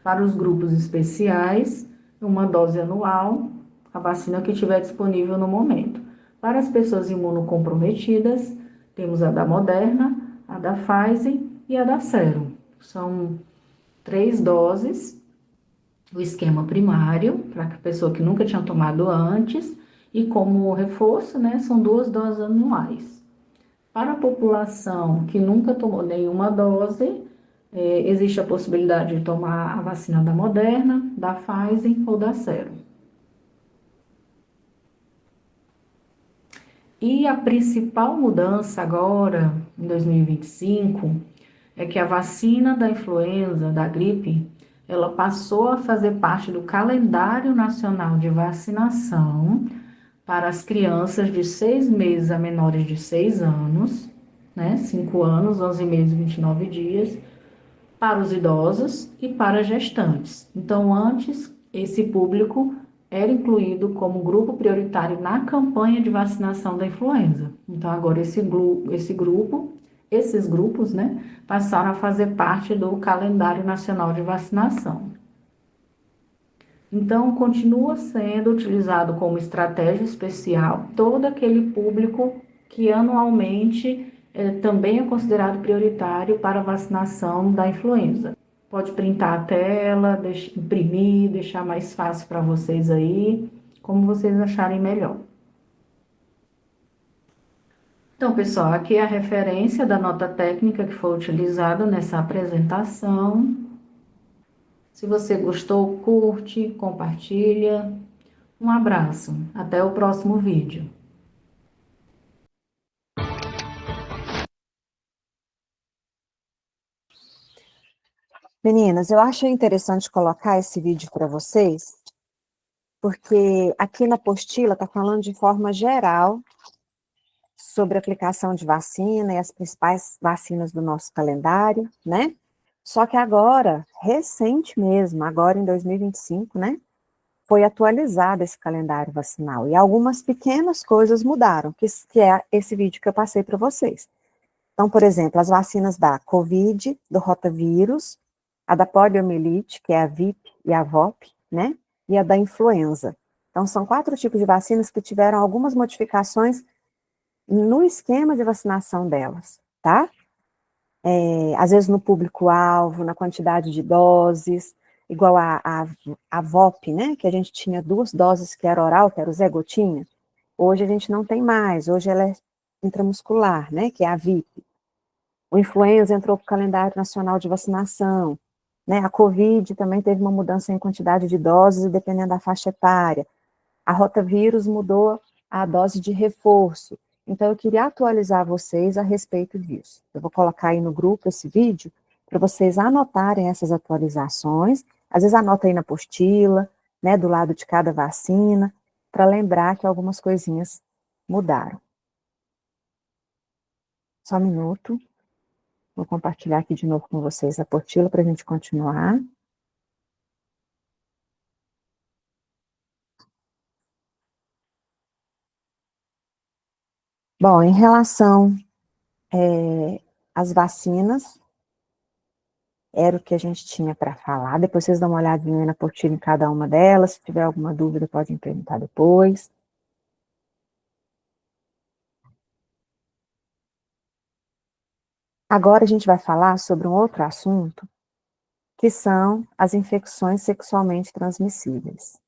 Para os grupos especiais, 1 dose anual, a vacina que estiver disponível no momento. Para as pessoas imunocomprometidas, temos a da Moderna, a da Pfizer e a da Serum. São 3 doses, o esquema primário, para a pessoa que nunca tinha tomado antes, e como reforço, né, são 2 doses anuais. Para a população que nunca tomou nenhuma dose, existe a possibilidade de tomar a vacina da Moderna, da Pfizer ou da Serum. E a principal mudança agora, em 2025, é que a vacina da influenza, da gripe, ela passou a fazer parte do calendário nacional de vacinação para as crianças de 6 meses a menores de 6 anos, né, 5 anos, 11 meses e 29 dias, para os idosos e para gestantes. Então, antes, esse público era incluído como grupo prioritário na campanha de vacinação da influenza. Então, agora esses grupos, né, passaram a fazer parte do calendário nacional de vacinação. Então, continua sendo utilizado como estratégia especial todo aquele público que anualmente também é considerado prioritário para a vacinação da influenza. Pode printar a tela, imprimir, deixar mais fácil para vocês aí, como vocês acharem melhor. Então, pessoal, aqui é a referência da nota técnica que foi utilizada nessa apresentação. Se você gostou, curte, compartilha. Um abraço, até o próximo vídeo. Meninas, eu acho interessante colocar esse vídeo para vocês, porque aqui na apostila está falando de forma geral sobre a aplicação de vacina e as principais vacinas do nosso calendário, né? Só que agora, recente mesmo, agora em 2025, né? Foi atualizado esse calendário vacinal e algumas pequenas coisas mudaram, que é esse vídeo que eu passei para vocês. Então, por exemplo, as vacinas da COVID, do rotavírus, a da poliomielite, que é a VIP e a VOP, né? E a da influenza. Então, são 4 tipos de vacinas que tiveram algumas modificações no esquema de vacinação delas, tá? Às vezes no público-alvo, na quantidade de doses, igual a VOP, né? Que a gente tinha 2 doses que era oral, que era o Zé Gotinha. Hoje a gente não tem mais, hoje ela é intramuscular, né? Que é a VIP. O influenza entrou para o calendário nacional de vacinação, né? A COVID também teve uma mudança em quantidade de doses, dependendo da faixa etária. A rotavírus mudou a dose de reforço. Então, eu queria atualizar vocês a respeito disso. Eu vou colocar aí no grupo esse vídeo para vocês anotarem essas atualizações. Às vezes anota aí na apostila, né, do lado de cada vacina, para lembrar que algumas coisinhas mudaram. Só um minuto. Vou compartilhar aqui de novo com vocês a apostila para a gente continuar. Bom, em relação às vacinas, era o que a gente tinha para falar. Depois vocês dão uma olhadinha na apostila em cada uma delas. Se tiver alguma dúvida, podem perguntar depois. Agora a gente vai falar sobre um outro assunto, que são as infecções sexualmente transmissíveis.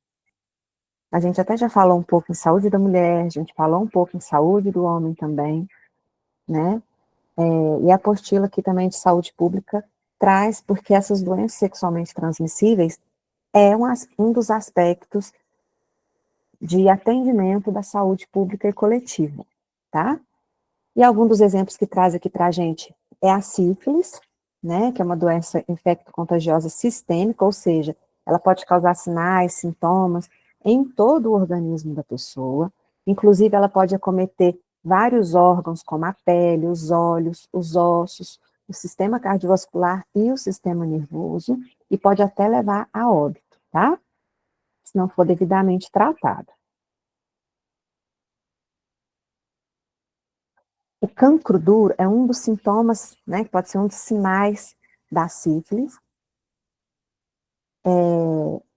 A gente até já falou um pouco em saúde da mulher, a gente falou um pouco em saúde do homem também, né? E a apostila aqui também de saúde pública traz, porque essas doenças sexualmente transmissíveis é um dos aspectos de atendimento da saúde pública e coletiva, tá? E algum dos exemplos que traz aqui para a gente é a sífilis, né, que é uma doença infecto-contagiosa sistêmica, ou seja, ela pode causar sinais, sintomas em todo o organismo da pessoa, inclusive ela pode acometer vários órgãos, como a pele, os olhos, os ossos, o sistema cardiovascular e o sistema nervoso, e pode até levar a óbito, tá? Se não for devidamente tratado. O cancro duro é um dos sintomas, né, que pode ser um dos sinais da sífilis.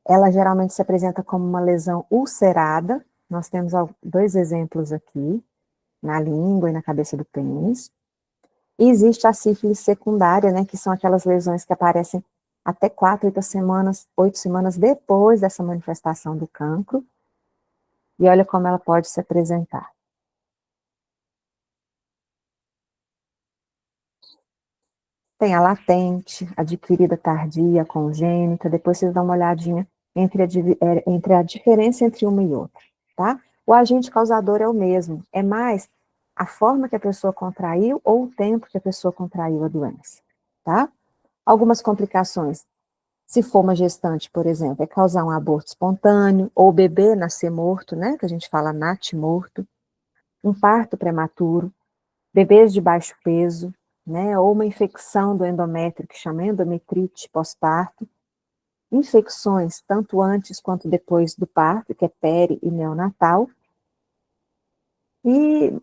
Ela geralmente se apresenta como uma lesão ulcerada. Nós temos 2 exemplos aqui, na língua e na cabeça do pênis. E existe a sífilis secundária, né, que são aquelas lesões que aparecem até 4, 8 semanas depois dessa manifestação do cancro. E olha como ela pode se apresentar. Tem a latente, adquirida tardia, congênita, depois vocês dão uma olhadinha entre a diferença entre uma e outra, tá? O agente causador é o mesmo, é mais a forma que a pessoa contraiu ou o tempo que a pessoa contraiu a doença, tá? Algumas complicações, se for uma gestante, por exemplo, é causar um aborto espontâneo, ou o bebê nascer morto, né, que a gente fala natimorto, um parto prematuro, bebês de baixo peso, né, ou uma infecção do endométrio, que chama endometrite pós-parto, infecções tanto antes quanto depois do parto, que é peri e neonatal, e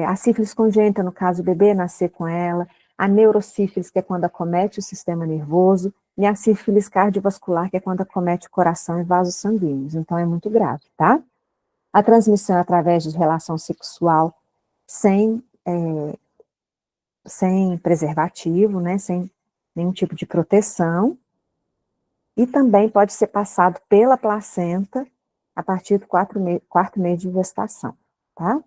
a sífilis congênita, no caso o bebê nascer com ela, a neurosífilis, que é quando acomete o sistema nervoso, e a sífilis cardiovascular, que é quando acomete o coração e vasos sanguíneos, então é muito grave, tá? A transmissão é através de relação sexual sem preservativo, né, sem nenhum tipo de proteção, e também pode ser passado pela placenta a partir do quarto mês de gestação, tá?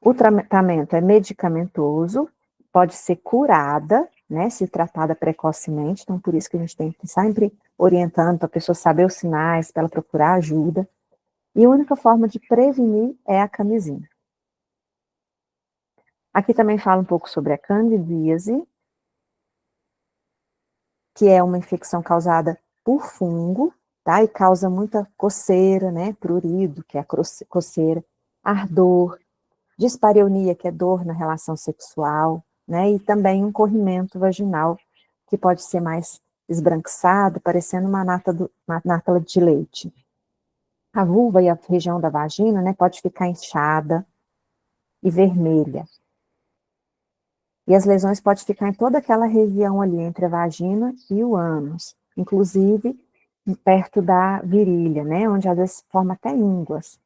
O tratamento é medicamentoso, pode ser curada, né, se tratada precocemente, então por isso que a gente tem que sempre orientando para a pessoa saber os sinais, para ela procurar ajuda, e a única forma de prevenir é a camisinha. Aqui também fala um pouco sobre a candidíase, que é uma infecção causada por fungo, tá? E causa muita coceira, né? Prurido, que é a coceira, ardor, dispareunia, que é dor na relação sexual, né? E também um corrimento vaginal, que pode ser mais esbranquiçado, parecendo uma nata de leite. A vulva e a região da vagina, né, pode ficar inchada e vermelha. E as lesões podem ficar em toda aquela região ali entre a vagina e o ânus, inclusive perto da virilha, né, onde às vezes forma até ínguas.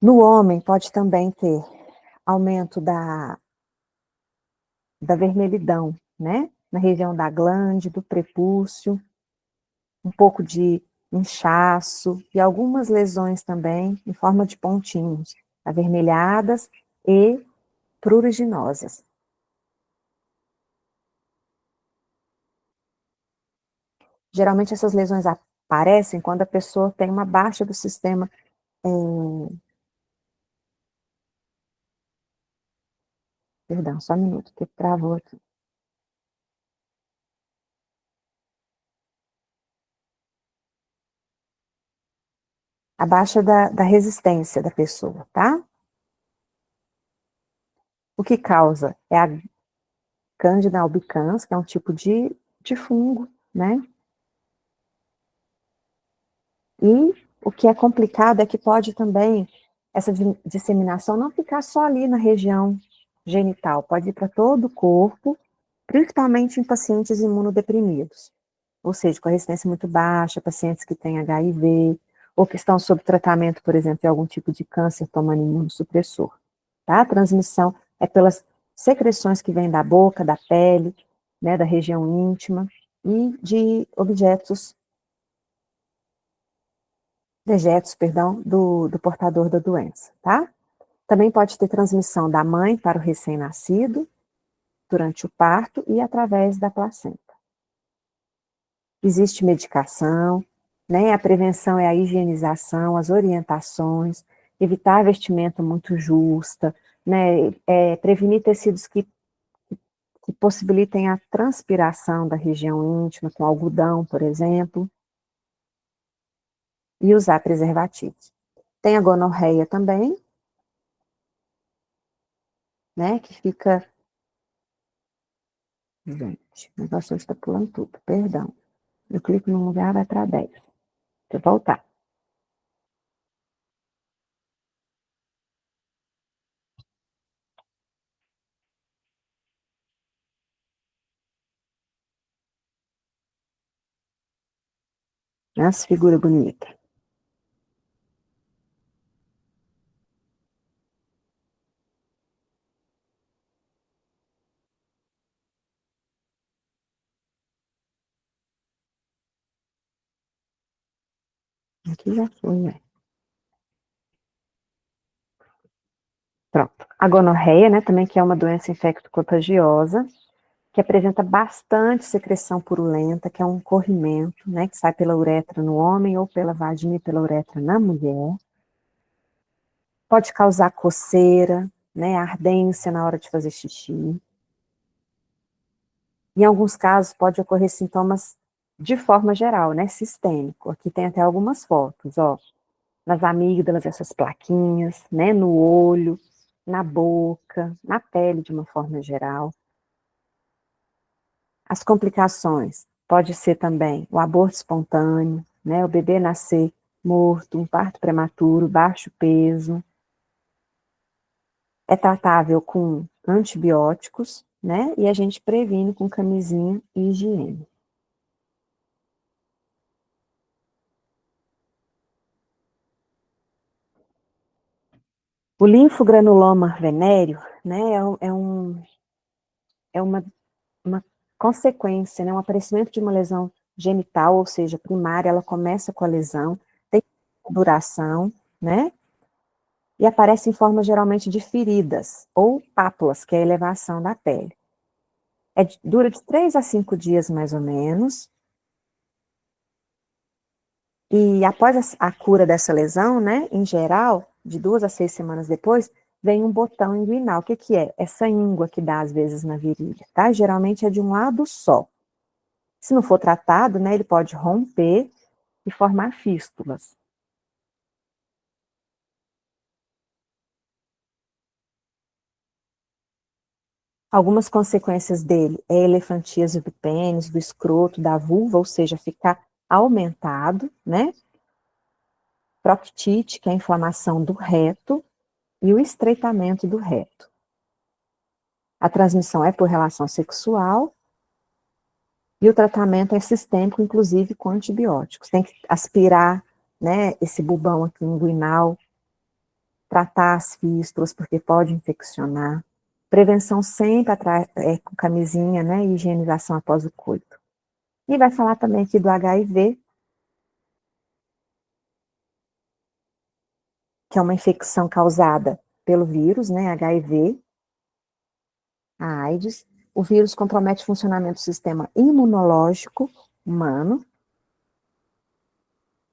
No homem pode também ter aumento da vermelhidão, né, na região da glande, do prepúcio, um pouco de inchaço e algumas lesões também em forma de pontinhos, avermelhadas e pruriginosas. Geralmente essas lesões aparecem quando a pessoa tem uma baixa do sistema perdão, só um minuto, que travou aqui. A baixa da resistência da pessoa, tá? O que causa é a Candida albicans, que é um tipo de fungo, né? E o que é complicado é que pode também, essa disseminação não ficar só ali na região genital, pode ir para todo o corpo, principalmente em pacientes imunodeprimidos, ou seja, com a resistência muito baixa, pacientes que têm HIV, ou que estão sob tratamento, por exemplo, de algum tipo de câncer tomando imunossupressor, tá? A transmissão é pelas secreções que vêm da boca, da pele, né, da região íntima, e de objetos dejetos, perdão, do portador da doença, tá? Também pode ter transmissão da mãe para o recém-nascido, durante o parto e através da placenta. Existe medicação, né? A prevenção é a higienização, as orientações, evitar a vestimenta muito justa, né? Prevenir tecidos que possibilitem a transpiração da região íntima, com algodão, por exemplo, e usar preservativos. Tem a gonorreia também, né, que fica... Gente, o negócio está pulando tudo, perdão. Eu clico num lugar, vai para 10. Deixa eu voltar. Nossa, figura bonita. Aqui já foi, né? Pronto. A gonorreia, né, também que é uma doença infecto-contagiosa, que apresenta bastante secreção purulenta, que é um corrimento, né, que sai pela uretra no homem ou pela vagina e pela uretra na mulher. Pode causar coceira, né, ardência na hora de fazer xixi. Em alguns casos pode ocorrer sintomas de forma geral, né, sistêmico. Aqui tem até algumas fotos, ó, nas amígdalas, essas plaquinhas, né, no olho, na boca, na pele de uma forma geral. As complicações pode ser também o aborto espontâneo, né, o bebê nascer morto, um parto prematuro, baixo peso. É tratável com antibióticos, né, e a gente previne com camisinha e higiene. O linfogranuloma venéreo, né, é uma consequência, né, um aparecimento de uma lesão genital, ou seja, primária, ela começa com a lesão, tem duração, né, e aparece em forma geralmente de feridas, ou pápulas, que é a elevação da pele. Dura de 3 a 5 dias, mais ou menos, e após a cura dessa lesão, né, em geral, de 2 a 6 semanas depois, vem um botão inguinal. O que que é? Essa íngua que dá, às vezes, na virilha, tá? Geralmente é de um lado só. Se não for tratado, né, ele pode romper e formar fístulas. Algumas consequências dele é elefantíase do pênis, do escroto, da vulva, ou seja, ficar aumentado, né? Proctite, que é a inflamação do reto, e o estreitamento do reto. A transmissão é por relação sexual e o tratamento é sistêmico, inclusive com antibióticos. Tem que aspirar, né, esse bulbão aqui inguinal, tratar as fístulas, porque pode infeccionar. Prevenção sempre com camisinha, né, e higienização após o coito. E vai falar também aqui do HIV, que é uma infecção causada pelo vírus, né, HIV, a AIDS. O vírus compromete o funcionamento do sistema imunológico humano,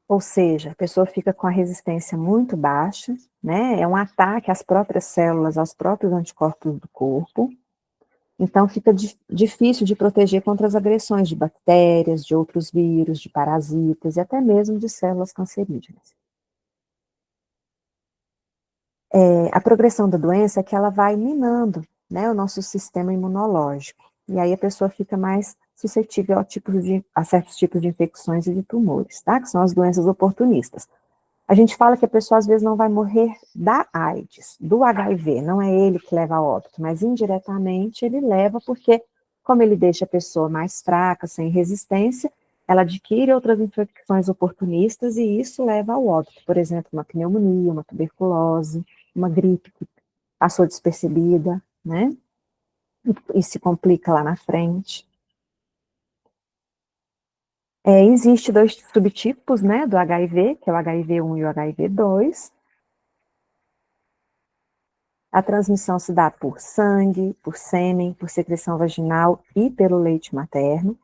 ou seja, a pessoa fica com a resistência muito baixa, né? É um ataque às próprias células, aos próprios anticorpos do corpo. Então, fica difícil de proteger contra as agressões de bactérias, de outros vírus, de parasitas e até mesmo de células cancerígenas. A progressão da doença é que ela vai minando, né, o nosso sistema imunológico. E aí a pessoa fica mais suscetível a certos tipos de infecções e de tumores, tá? Que são as doenças oportunistas. A gente fala que a pessoa às vezes não vai morrer da AIDS, do HIV, não é ele que leva a óbito, mas indiretamente ele leva porque, como ele deixa a pessoa mais fraca, sem resistência, ela adquire outras infecções oportunistas e isso leva ao óbito, por exemplo, uma pneumonia, uma tuberculose, uma gripe que passou despercebida, né? E se complica lá na frente. Existe 2 subtipos, né, do HIV, que é o HIV1 e o HIV2. A transmissão se dá por sangue, por sêmen, por secreção vaginal e pelo leite materno.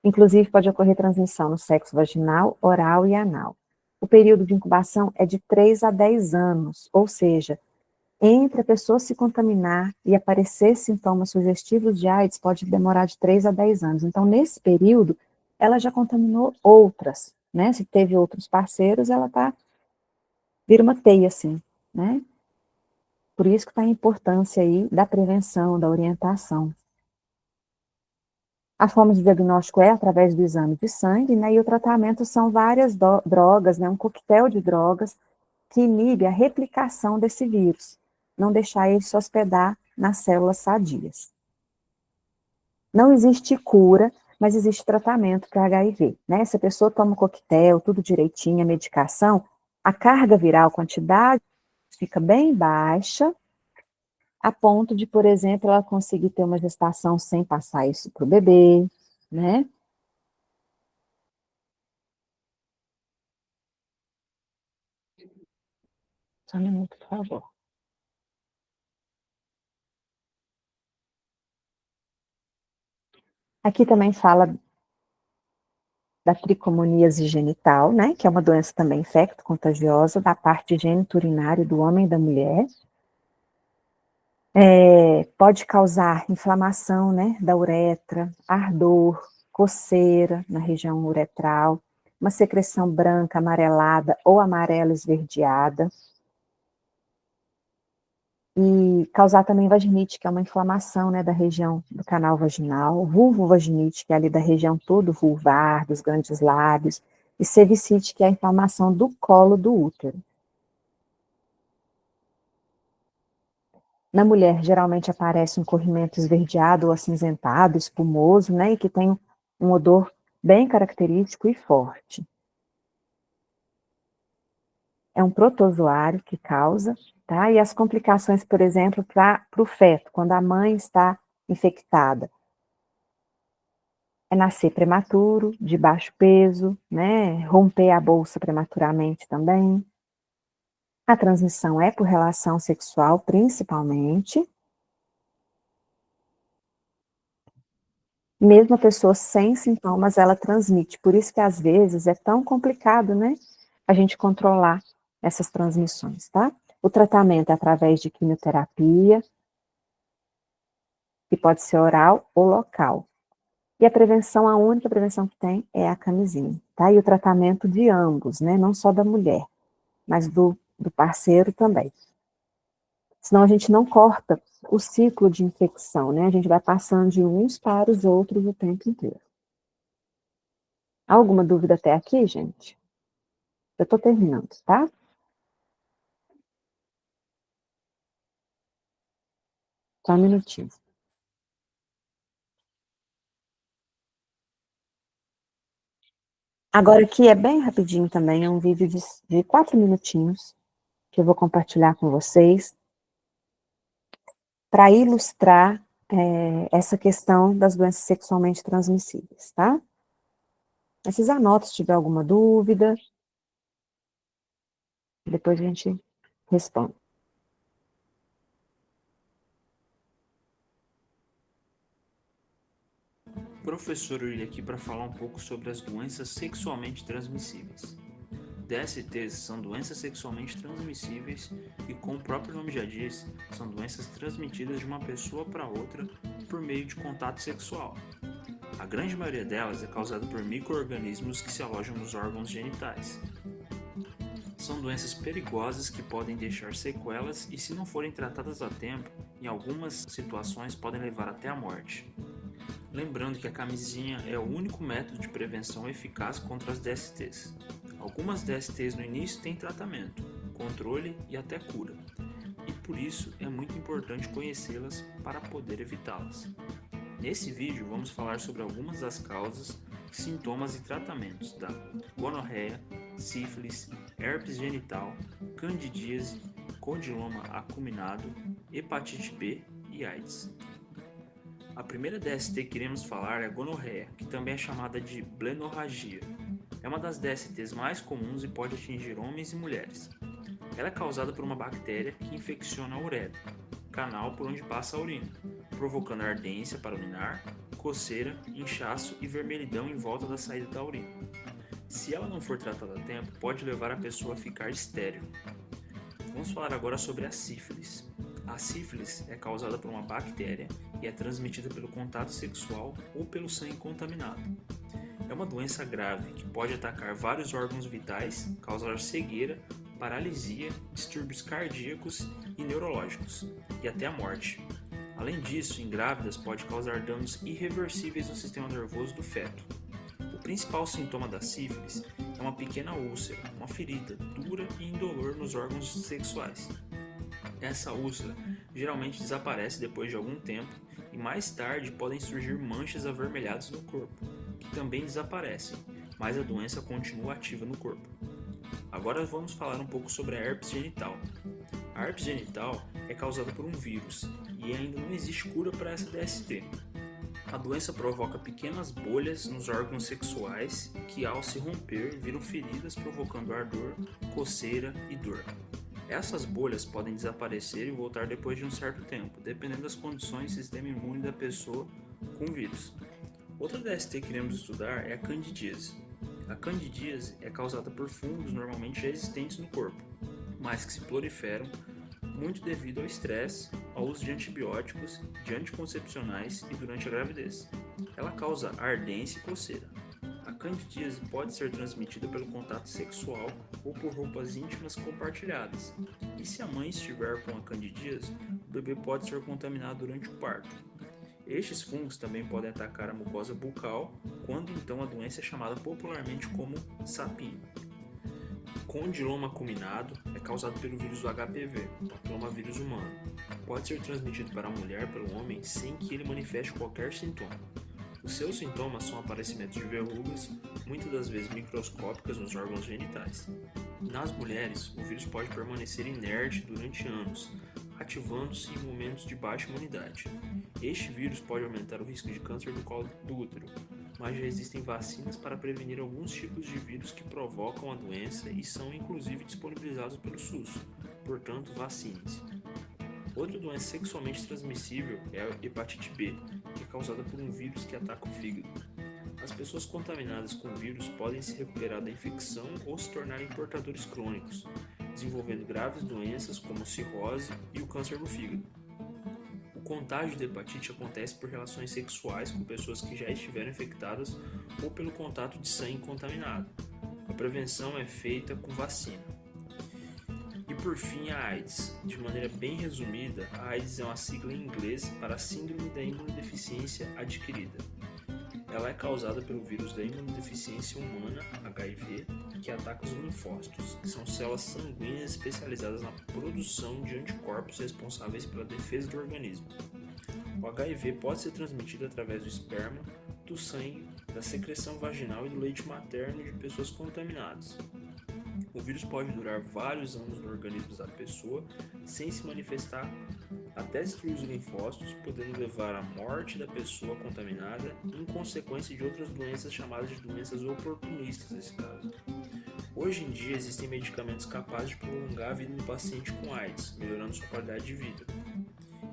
Inclusive, pode ocorrer transmissão no sexo vaginal, oral e anal. O período de incubação é de 3 a 10 anos, ou seja, entre a pessoa se contaminar e aparecer sintomas sugestivos de AIDS, pode demorar de 3 a 10 anos. Então, nesse período, ela já contaminou outras, né? Se teve outros parceiros, ela vira uma teia, assim, né? Por isso que está a importância aí da prevenção, da orientação. A forma de diagnóstico é através do exame de sangue, né? E o tratamento são várias drogas, né? Um coquetel de drogas que inibe a replicação desse vírus, não deixar ele se hospedar nas células sadias. Não existe cura, mas existe tratamento para HIV, né? Se a pessoa toma o coquetel, tudo direitinho, a medicação, a carga viral, a quantidade fica bem baixa, a ponto de, por exemplo, ela conseguir ter uma gestação sem passar isso para o bebê, né? Só um minuto, por favor. Aqui também fala da tricomoníase genital, né, que é uma doença também infecto-contagiosa da parte geniturinária do homem e da mulher. Pode causar inflamação, né, da uretra, ardor, coceira na região uretral, uma secreção branca, amarelada ou amarela esverdeada. E causar também vaginite, que é uma inflamação, né, da região do canal vaginal, vulvovaginite, que é ali da região todo vulvar, dos grandes lábios, e cervicite, que é a inflamação do colo do útero. Na mulher, geralmente aparece um corrimento esverdeado ou acinzentado, espumoso, né, e que tem um odor bem característico e forte. É um protozoário que causa, tá? E as complicações, por exemplo, para o feto, quando a mãe está infectada, é nascer prematuro, de baixo peso, né? Romper a bolsa prematuramente também. A transmissão é por relação sexual, principalmente. Mesmo a pessoa sem sintomas, ela transmite. Por isso que, às vezes, é tão complicado, né? A gente controlar essas transmissões, tá? O tratamento é através de quimioterapia, que pode ser oral ou local. E a prevenção, a única prevenção que tem é a camisinha, tá? E o tratamento de ambos, né? Não só da mulher, mas do parceiro também. Senão a gente não corta o ciclo de infecção, né? A gente vai passando de uns para os outros o tempo inteiro. Alguma dúvida até aqui, gente? Eu tô terminando, tá? Só um minutinho. Agora aqui é bem rapidinho também, é um vídeo de 4 minutinhos, que eu vou compartilhar com vocês, para ilustrar essa questão das doenças sexualmente transmissíveis, tá? Mas vocês anotam se tiver alguma dúvida, depois a gente responde. Professor Yuri aqui para falar um pouco sobre as doenças sexualmente transmissíveis. DSTs são doenças sexualmente transmissíveis e, como o próprio nome já diz, são doenças transmitidas de uma pessoa para outra por meio de contato sexual. A grande maioria delas é causada por micro-organismos que se alojam nos órgãos genitais. São doenças perigosas que podem deixar sequelas e, se não forem tratadas a tempo, em algumas situações podem levar até a morte. Lembrando que a camisinha é o único método de prevenção eficaz contra as DSTs. Algumas DSTs no início têm tratamento, controle e até cura, e por isso é muito importante conhecê-las para poder evitá-las. Nesse vídeo vamos falar sobre algumas das causas, sintomas e tratamentos da gonorreia, sífilis, herpes genital, candidíase, condiloma acuminado, hepatite B e AIDS. A primeira DST que iremos falar é a gonorreia, que também é chamada de blenorragia. É uma das DSTs mais comuns e pode atingir homens e mulheres. Ela é causada por uma bactéria que infecciona a uretra, canal por onde passa a urina, provocando ardência para urinar, coceira, inchaço e vermelhidão em volta da saída da urina. Se ela não for tratada a tempo, pode levar a pessoa a ficar estéril. Vamos falar agora sobre a sífilis. A sífilis é causada por uma bactéria e é transmitida pelo contato sexual ou pelo sangue contaminado. É uma doença grave que pode atacar vários órgãos vitais, causar cegueira, paralisia, distúrbios cardíacos e neurológicos, e até a morte. Além disso, em grávidas pode causar danos irreversíveis no sistema nervoso do feto. O principal sintoma da sífilis é uma pequena úlcera, uma ferida dura e indolor nos órgãos sexuais. Essa úlcera geralmente desaparece depois de algum tempo e mais tarde podem surgir manchas avermelhadas no corpo, que também desaparecem, mas a doença continua ativa no corpo. Agora vamos falar um pouco sobre a herpes genital. A herpes genital é causada por um vírus e ainda não existe cura para essa DST. A doença provoca pequenas bolhas nos órgãos sexuais que, ao se romper, viram feridas provocando ardor, coceira e dor. Essas bolhas podem desaparecer e voltar depois de um certo tempo, dependendo das condições do sistema imune da pessoa com o vírus. Outra DST que iremos estudar é a candidíase. A candidíase é causada por fungos normalmente já existentes no corpo, mas que se proliferam muito devido ao estresse, ao uso de antibióticos, de anticoncepcionais e durante a gravidez. Ela causa ardência e coceira. A candidíase pode ser transmitida pelo contato sexual ou por roupas íntimas compartilhadas. E se a mãe estiver com a candidíase, o bebê pode ser contaminado durante o parto. Estes fungos também podem atacar a mucosa bucal, quando então a doença é chamada popularmente como sapinho. Condiloma acuminado é causado pelo vírus do HPV, papilomavírus humano. Pode ser transmitido para a mulher pelo homem sem que ele manifeste qualquer sintoma. Os seus sintomas são aparecimento de verrugas, muitas das vezes microscópicas nos órgãos genitais. Nas mulheres, o vírus pode permanecer inerte durante anos, ativando-se em momentos de baixa imunidade. Este vírus pode aumentar o risco de câncer do colo do útero, mas já existem vacinas para prevenir alguns tipos de vírus que provocam a doença e são inclusive disponibilizados pelo SUS, portanto vacine-se. Outra doença sexualmente transmissível é a hepatite B, que é causada por um vírus que ataca o fígado. As pessoas contaminadas com o vírus podem se recuperar da infecção ou se tornarem portadores crônicos, desenvolvendo graves doenças como cirrose e o câncer no fígado. O contágio de hepatite acontece por relações sexuais com pessoas que já estiveram infectadas ou pelo contato de sangue contaminado. A prevenção é feita com vacina. E por fim, a AIDS. De maneira bem resumida, a AIDS é uma sigla em inglês para Síndrome da Imunodeficiência Adquirida. Ela é causada pelo vírus da imunodeficiência humana, HIV, que ataca os linfócitos, que são células sanguíneas especializadas na produção de anticorpos responsáveis pela defesa do organismo. O HIV pode ser transmitido através do esperma, do sangue, da secreção vaginal e do leite materno de pessoas contaminadas. O vírus pode durar vários anos no organismo da pessoa sem se manifestar até destruir os linfócitos, podendo levar à morte da pessoa contaminada em consequência de outras doenças chamadas de doenças oportunistas nesse caso. Hoje em dia existem medicamentos capazes de prolongar a vida do paciente com AIDS, melhorando sua qualidade de vida.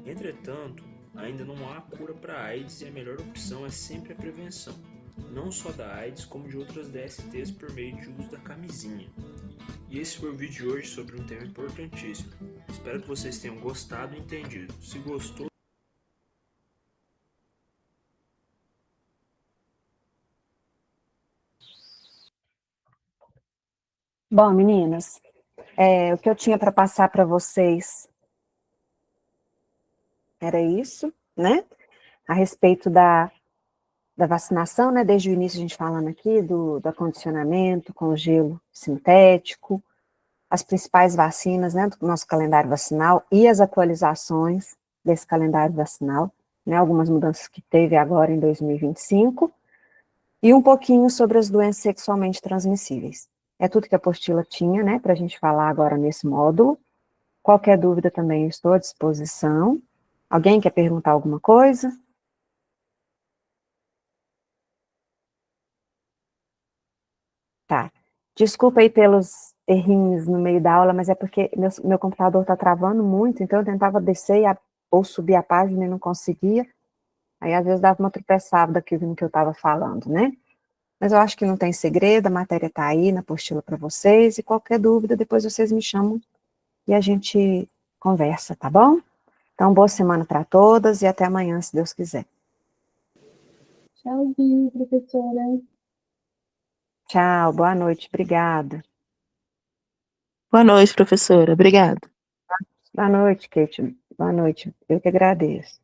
Entretanto, ainda não há cura para a AIDS e a melhor opção é sempre a prevenção, não só da AIDS como de outras DSTs por meio de uso da camisinha. E esse foi o vídeo de hoje sobre um tema importantíssimo. Espero que vocês tenham gostado e entendido. Se gostou, Bom, meninas, o que eu tinha para passar para vocês era isso, né? A respeito da vacinação, né? Desde o início a gente falando aqui do acondicionamento com o gelo sintético, as principais vacinas, né? Do nosso calendário vacinal e as atualizações desse calendário vacinal, né? Algumas mudanças que teve agora em 2025 e um pouquinho sobre as doenças sexualmente transmissíveis. É tudo que a apostila tinha, né? Para a gente falar agora nesse módulo. Qualquer dúvida também eu estou à disposição. Alguém quer perguntar alguma coisa? Tá. Desculpa aí pelos errinhos no meio da aula, mas é porque meu computador está travando muito, então eu tentava descer ou subir a página e não conseguia. Aí às vezes dava uma tropeçada daquilo no que eu estava falando, né? Mas eu acho que não tem segredo, a matéria está aí na apostila para vocês, e qualquer dúvida, depois vocês me chamam e a gente conversa, tá bom? Então, boa semana para todas e até amanhã, se Deus quiser. Tchauzinho, professora. Tchau, boa noite, obrigada. Boa noite, professora. Obrigada. Boa noite, Kate. Boa noite, eu que agradeço.